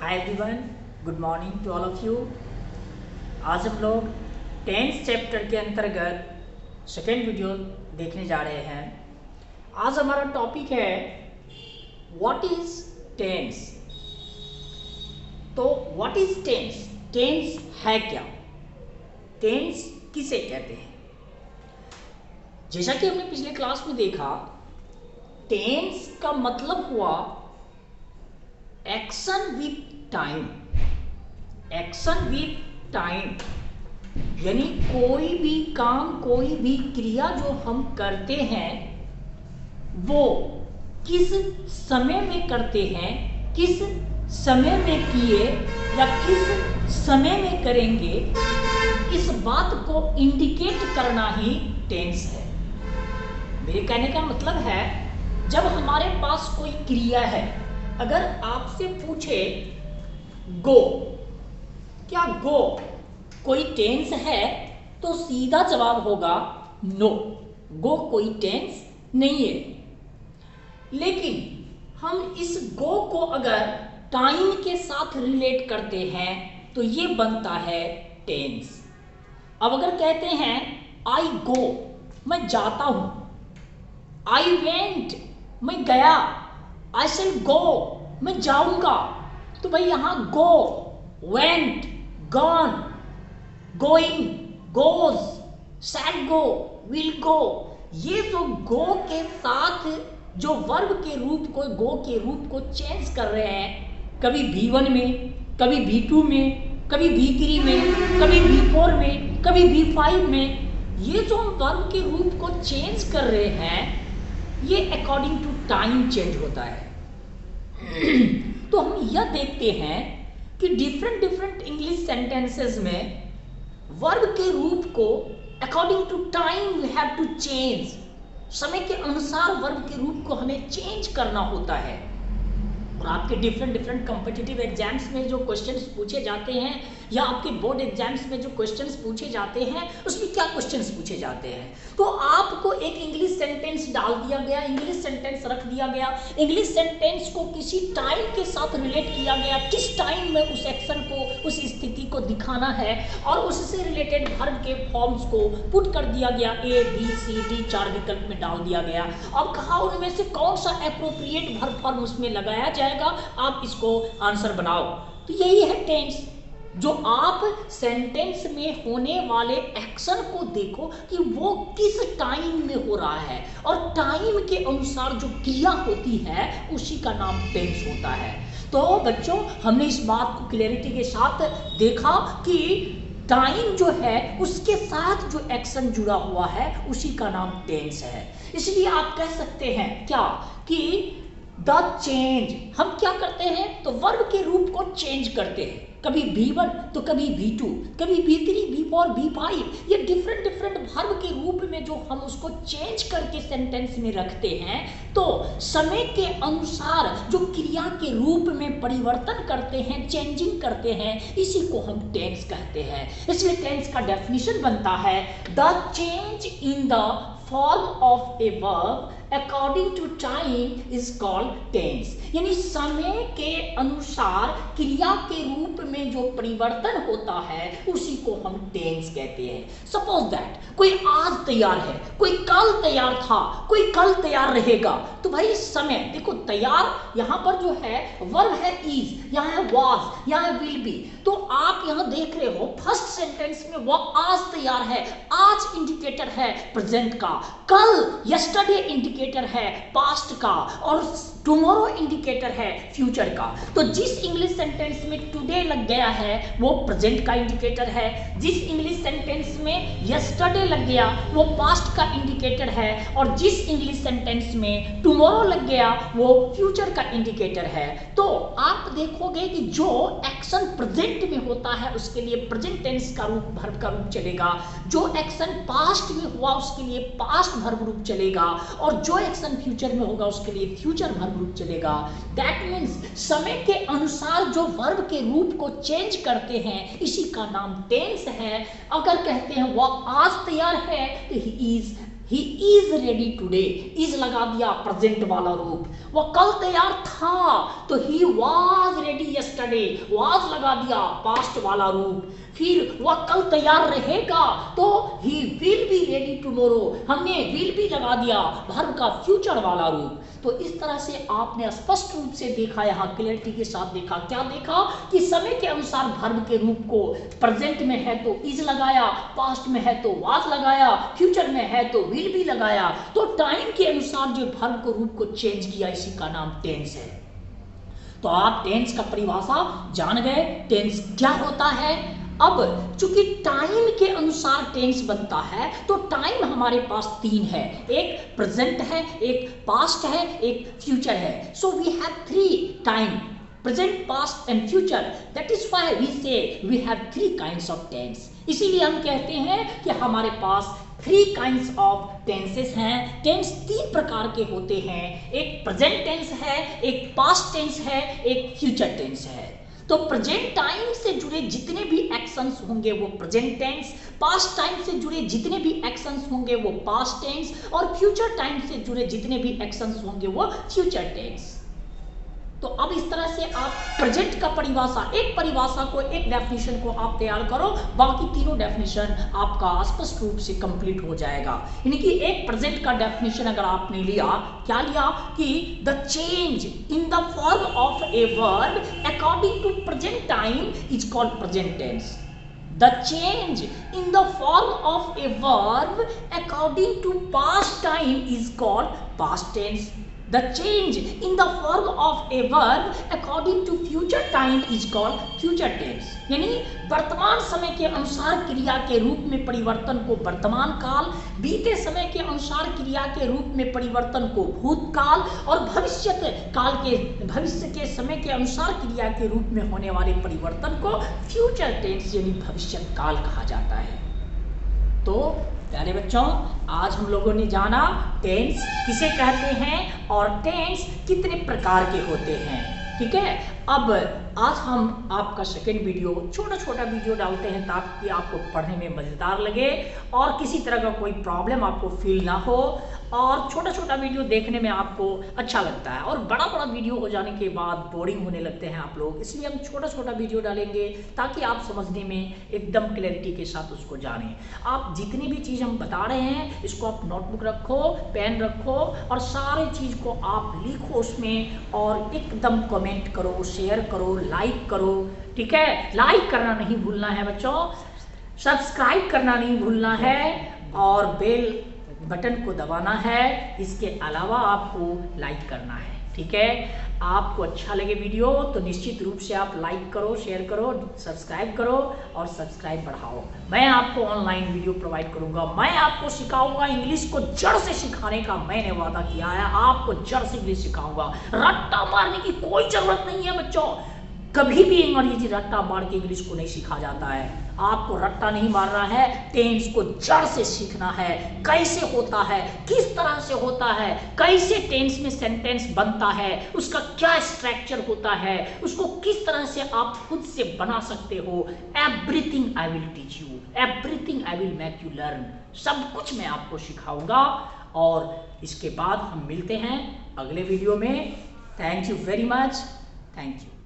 Hi everyone, good morning to all of you. आज हम लोग टेंस चैप्टर के अंतर्गत सेकेंड वीडियो देखने जा रहे हैं। आज हमारा टॉपिक है व्हाट इज टेंस। तो व्हाट इज टेंस? टेंस है क्या? टेंस किसे कहते हैं? जैसा कि हमने पिछले क्लास में देखा, टेंस का मतलब हुआ action with time. Action with time यानी कोई भी काम, कोई भी क्रिया जो हम करते हैं वो किस समय में करते हैं, किस समय में किए या किस समय में करेंगे, इस बात को इंडिकेट करना ही टेंस है। मेरे कहने का मतलब है, जब हमारे पास कोई क्रिया है, अगर आपसे पूछे गो, क्या गो कोई टेंस है? तो सीधा जवाब होगा नो, गो कोई टेंस नहीं है। लेकिन हम इस गो को अगर टाइम के साथ रिलेट करते हैं तो ये बनता है टेंस। अब अगर कहते हैं आई गो, मैं जाता हूं, आई वेंट, मैं गया, आई शैल गो, मैं जाऊंगा, तो भाई यहां go, went, gone, going, goes, shall go, will go, ये जो गो के साथ जो वर्ब के रूप को, गो के रूप को चेंज कर रहे हैं, कभी V1 में, कभी V2 में, कभी V3 में, कभी V4 में, कभी V5 में, ये जो वर्ब के रूप को चेंज कर रहे हैं, ये अकॉर्डिंग टू टाइम चेंज होता है। तो हम यह देखते हैं कि डिफरेंट डिफरेंट इंग्लिश सेंटेंसेस में वर्ब के रूप को according to time we have to change. समय के अनुसार वर्ब के रूप को हमें चेंज करना होता है। और आपके डिफरेंट डिफरेंट कॉम्पिटिटिव एग्जाम्स में जो क्वेश्चंस पूछे जाते हैं या आपके बोर्ड एग्जाम्स में जो क्वेश्चंस पूछे जाते हैं, उसमें क्या क्वेश्चंस पूछे जाते हैं? तो आपको एक इंग्लिश सेंटेंस डाल दिया गया, इंग्लिश सेंटेंस रख दिया गया, इंग्लिश सेंटेंस को किसी टाइम के साथ रिलेट किया गया, किस टाइम में उस एक्शन को, उस स्थिति को दिखाना है, और उससे रिलेटेड वर्ब के फॉर्म्स को पुट कर दिया गया। A, B, C, D 4 विकल्प में डाल दिया गया। अब कहा उनमें से कौन सा एप्रोप्रिएट वर्ब फॉर्म उसमें लगाया जाएगा, आप इसको आंसर बनाओ। तो यही है टेंस। जो आप सेंटेंस में होने वाले एक्शन को देखो कि वो किस टाइम में हो रहा है, और टाइम के अनुसार जो क्रिया होती है उसी का नाम टेंस होता है। तो बच्चों, हमने इस बात को क्लैरिटी के साथ देखा कि टाइम जो है उसके साथ जो एक्शन जुड़ा हुआ है उसी का नाम टेंस है। इसलिए आप कह सकते हैं क्या कि द चेंज, हम क्या करते हैं तो वर्ब के रूप को चेंज करते हैं, कभी V1 तो कभी V2, कभी V3, V4, V5, ये डिफरेंट डिफरेंट वर्ब के रूप में जो हम उसको चेंज करके सेंटेंस में रखते हैं, तो समय के अनुसार जो क्रिया के रूप में परिवर्तन करते हैं, चेंजिंग करते हैं, इसी को हम टेंस कहते हैं। इसलिए टेंस का डेफिनेशन बनता है the change in the form of a verb according to time is called tense. यानी समय के अनुसार क्रिया के रूप में जो परिवर्तन होता है उसी को हम टेंस कहते हैं। सपोज दैट कोई आज तैयार है, कोई कल तैयार था, कोई कल तैयार रहेगा, तो भाई समय देखो, तैयार यहां पर जो है वर्ब है इज, यहां है वाज, यहां है विल बी। तो आप यहां देख रहे हो फर्स्ट सेंटेंस में वो आज तैयार है, आज इंडिकेटर है प्रेजेंट का, कल यस्टरडे इंडिकेटर है पास्ट का, और टुमारो इंडिकेटर है फ्यूचर का। तो जिस इंग्लिश सेंटेंस में टुडे लग गया है वो प्रेजेंट का इंडिकेटर है, जिस इंग्लिश सेंटेंस में यस्टरडे लग गया वो पास्ट का इंडिकेटर है, और जिस इंग्लिश सेंटेंस में टुमारो लग गया वो फ्यूचर का इंडिकेटर है। तो आप देखोगे कि जो एक्शन प्रेजेंट में होता है उसके लिए प्रेजेंट टेंस का रूप, वर्ब का रूप चलेगा, जो एक्शन पास्ट में हुआ उसके लिए पास्ट वर्ब रूप चलेगा, और जो एक्शन फ्यूचर में होगा उसके लिए फ्यूचर वर्ब रूप चलेगा। दैट मीन्स समय के अनुसार जो वर्ब के रूप को चेंज करते हैं इसी का नाम टेंस है। अगर कहते हैं वो आज तैयार है तो he is, he is ready today, is लगा दिया प्रेजेंट वाला रूप। वह कल तैयार था तो he was ready yesterday, was लगा दिया पास्ट वाला रूप। फिर वह कल तैयार रहेगा तो he will be ready tomorrow, हमने विल भी लगा दिया वर्ब का फ्यूचर वाला रूप। तो इस तरह से आपने स्पष्ट रूप से देखा, यहाँ क्लियरिटी के साथ देखा। क्या देखा कि समय के अनुसार वर्ब के रूप को प्रेजेंट में है तो इज लगाया, पास्ट में है तो वाज लगाया, फ्यूचर में है तो विल भी लगाया। तो टाइम के अनुसार जो वर्ब को रूप को चेंज किया, इसी का नाम टेंस है। तो आप टेंस का परिभाषा जान गए, टेंस क्या होता है। अब चूंकि टाइम के अनुसार टेंस बनता है तो टाइम हमारे पास तीन है, एक प्रेजेंट है, एक पास्ट है, एक फ्यूचर है। So we have three time, present, past and future. That is why we say we have three kinds of tense. इसीलिए हम कहते हैं कि हमारे पास थ्री काइंड्स ऑफ टेंसेस हैं। टेंस तीन प्रकार के होते हैं, एक प्रेजेंट टेंस है, एक पास्ट टेंस है, एक फ्यूचर टेंस है। तो प्रेजेंट टाइम से जुड़े जितने भी एक्शंस होंगे वो प्रेजेंट टेंस, पास्ट टाइम से जुड़े जितने भी एक्शंस होंगे वो पास्ट टेंस, और फ्यूचर टाइम से जुड़े जितने भी एक्शंस होंगे वो फ्यूचर टेंस। तो अब इस तरह से आप प्रेजेंट का परिभाषा, एक परिभाषा को, एक डेफिनेशन को आप तैयार करो, बाकी तीनों डेफिनेशन आपका स्पष्ट रूप से कंप्लीट हो जाएगा। यानी कि एक प्रेजेंट का डेफिनेशन अगर आपने लिया, क्या लिया कि the change in the form of a verb according to present time is called present tense. The change in the form of a verb according to past time is called past tense. The change in the form of a verb according to future time is called future tense. यानी वर्तमान समय के अनुसार क्रिया के रूप में परिवर्तन को वर्तमान काल, बीते समय के अनुसार क्रिया के रूप में परिवर्तन को भूतकाल, और भविष्य के समय के अनुसार क्रिया के रूप में होने वाले परिवर्तन को फ्यूचर टेंस यानी भविष्य काल कहा जाता है। तो प्यारे बच्चों, आज हम लोगों ने जाना टेंस किसे कहते हैं और टेंस कितने प्रकार के होते हैं। ठीक है, अब आज हम आपका सेकेंड वीडियो, छोटा छोटा वीडियो डालते हैं ताकि आपको पढ़ने में मज़ेदार लगे और किसी तरह का कोई प्रॉब्लम आपको फील ना हो, और छोटा छोटा वीडियो देखने में आपको अच्छा लगता है, और बड़ा बड़ा वीडियो हो जाने के बाद बोरिंग होने लगते हैं आप लोग। इसलिए हम छोटा छोटा वीडियो डालेंगे ताकि आप समझने में एकदम क्लैरिटी के साथ उसको जानें। आप जितनी भी चीज़ हम बता रहे हैं इसको आप नोटबुक रखो, पेन रखो, और सारे चीज़ को आप लिखो उसमें, और एकदम कमेंट करो, शेयर करो, लाइक करो। ठीक है, लाइक करना नहीं भूलना है बच्चों, सब्सक्राइब करना नहीं भूलना है, और बेल बटन को दबाना है। इसके अलावा आपको लाइक करना है। ठीक है, आपको अच्छा लगे वीडियो तो निश्चित रूप से आप लाइक करो, शेयर करो, सब्सक्राइब करो, और सब्सक्राइब बढ़ाओ। मैं आपको ऑनलाइन वीडियो प्रोवाइड करूंगा, मैं आपको सिखाऊंगा इंग्लिश को जड़ से सिखाने का मैंने वादा किया है। आपको जड़ से इंग्लिश सिखाऊंगा, रट्टा मारने की कोई जरूरत नहीं है बच्चों। कभी भी अंग्रेजी रट्टा मार के इंग्लिश को नहीं सीखा जाता है। आपको रट्टा नहीं मारना है, टेंस को जड़ से सीखना है। कैसे होता है, किस तरह से होता है, कैसे टेंस में सेंटेंस बनता है, उसका क्या स्ट्रक्चर होता है, उसको किस तरह से आप खुद से बना सकते हो। Everything I will teach you, everything I will make you learn. सब कुछ मैं आपको सिखाऊंगा, और इसके बाद हम मिलते हैं अगले वीडियो में। Thank you very much, thank you.